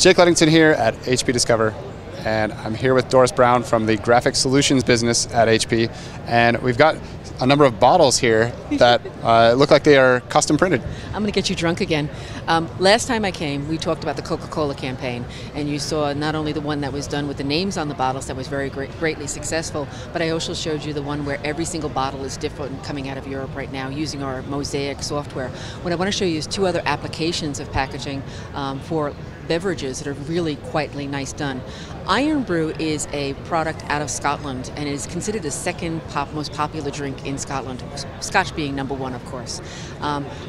Jake Ludington here at HP Discover, and I'm here with Doris Brown from the Graphic Solutions business at HP, and we've got a number of bottles here that look like they are custom printed. I'm going to get you drunk again. Last time I came, we talked about the Coca-Cola campaign, and you saw not only the one that was done with the names on the bottles that was very greatly successful, but I also showed you the one where every single bottle is different coming out of Europe right now using our Mosaic software. What I want to show you is two other applications of packaging for beverages that are really quite nice done. Iron Brew is a product out of Scotland and is considered the second most popular drink in Scotland, Scotch being number one, of course.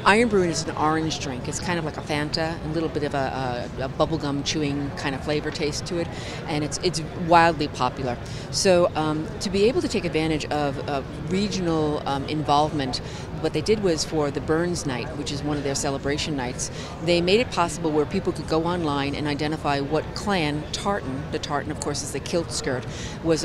Iron Brew is an orange drink. It's kind of like a Fanta, a little bit of a bubblegum chewing kind of flavor taste to it, and it's wildly popular. So to be able to take advantage of regional involvement, what they did was for the Burns Night, which is one of their celebration nights, they made it possible where people could go online and identify what clan tartan, the tartan of course is the kilt skirt, was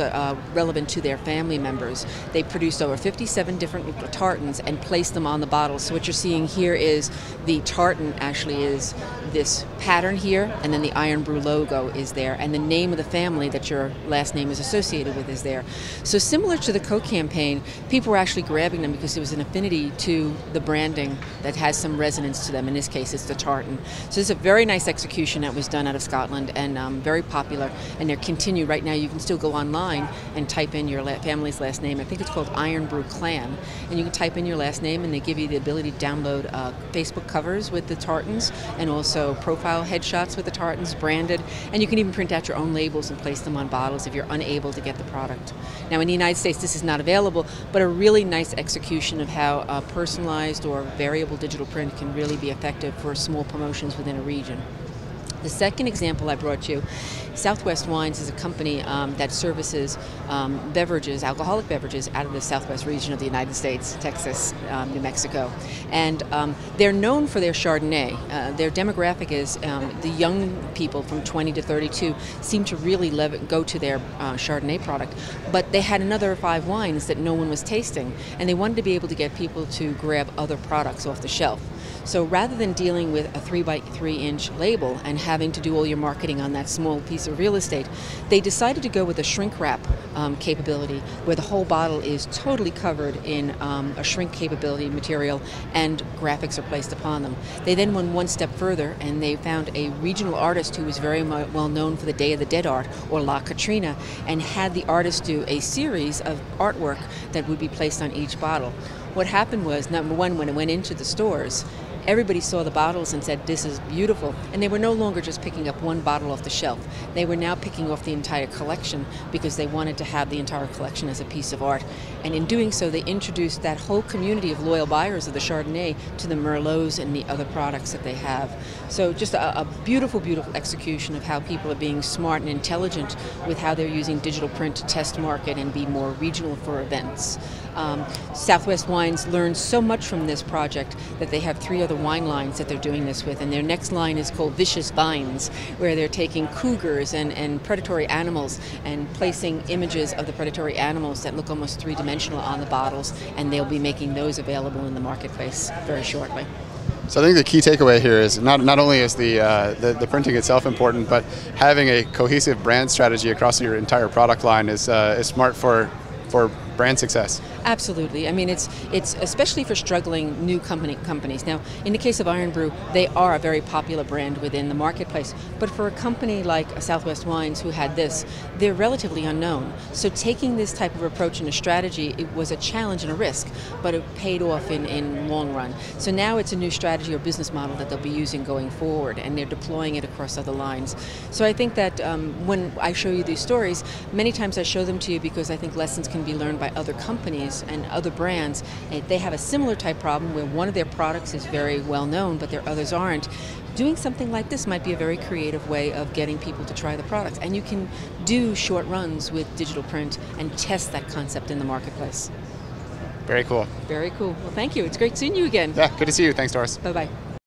relevant to their family members. They produced over 57 different tartans and placed them on the bottles. So what you're seeing here is the tartan actually is this pattern here, and then the Iron Brew logo is there, and the name of the family that your last name is associated with is there. So similar to the Coke campaign, people were actually grabbing them because there was an affinity to the branding that has some resonance to them. In this case, it's the tartan. So it's a very nice execution that was done out of Scotland and very popular, and they're continued right now. You can still go online and type in your family's last name. I think it's called Iron Brew Clan, and you can type in your last name and they give you the ability to download Facebook covers with the tartans and also profile headshots with the tartans branded, and you can even print out your own labels and place them on bottles if you're unable to get the product. Now in the United States this is not available, but a really nice execution of how personalized or variable digital print can really be effective for small promotions within a region. The second example I brought you, Southwest Wines is a company that services beverages, alcoholic beverages, out of the southwest region of the United States, Texas, New Mexico. And they're known for their Chardonnay. Their demographic is the young people from 20 to 32 seem to really go to their Chardonnay product. But they had another 5 wines that no one was tasting, and they wanted to be able to get people to grab other products off the shelf. So rather than dealing with a 3x3 inch label and having to do all your marketing on that small piece of real estate, they decided to go with a shrink wrap capability where the whole bottle is totally covered in a shrink capability material and graphics are placed upon them. They then went one step further and they found a regional artist who was very well known for the Day of the Dead art, or La Katrina, and had the artist do a series of artwork that would be placed on each bottle. What happened was, number one, when it went into the stores, everybody saw the bottles and said, this is beautiful. And they were no longer just picking up one bottle off the shelf. They were now picking off the entire collection because they wanted to have the entire collection as a piece of art. And in doing so, they introduced that whole community of loyal buyers of the Chardonnay to the Merlots and the other products that they have. So just a beautiful, beautiful execution of how people are being smart and intelligent with how they're using digital print to test market and be more regional for events. Southwest Wines learned so much from this project that they have 3 other wine lines that they're doing this with, and their next line is called Vicious Vines, where they're taking cougars and predatory animals and placing images of the predatory animals that look almost 3-dimensional on the bottles, and they'll be making those available in the marketplace very shortly. So I think the key takeaway here is not only is the printing itself important, but having a cohesive brand strategy across your entire product line is smart for brand success. Absolutely. I mean, it's especially for struggling new companies. Now, in the case of Iron Brew, they are a very popular brand within the marketplace. But for a company like Southwest Wines, who had this, they're relatively unknown. So taking this type of approach and a strategy, it was a challenge and a risk, but it paid off in long run. So now it's a new strategy or business model that they'll be using going forward, and they're deploying it across other lines. So I think that when I show you these stories, many times I show them to you because I think lessons can be learned by other companies and other brands. They have a similar type problem where one of their products is very well known, but their others aren't. Doing something like this might be a very creative way of getting people to try the product. And you can do short runs with digital print and test that concept in the marketplace. Very cool. Very cool. Well, thank you. It's great seeing you again. Yeah, good to see you. Thanks, Doris. Bye-bye.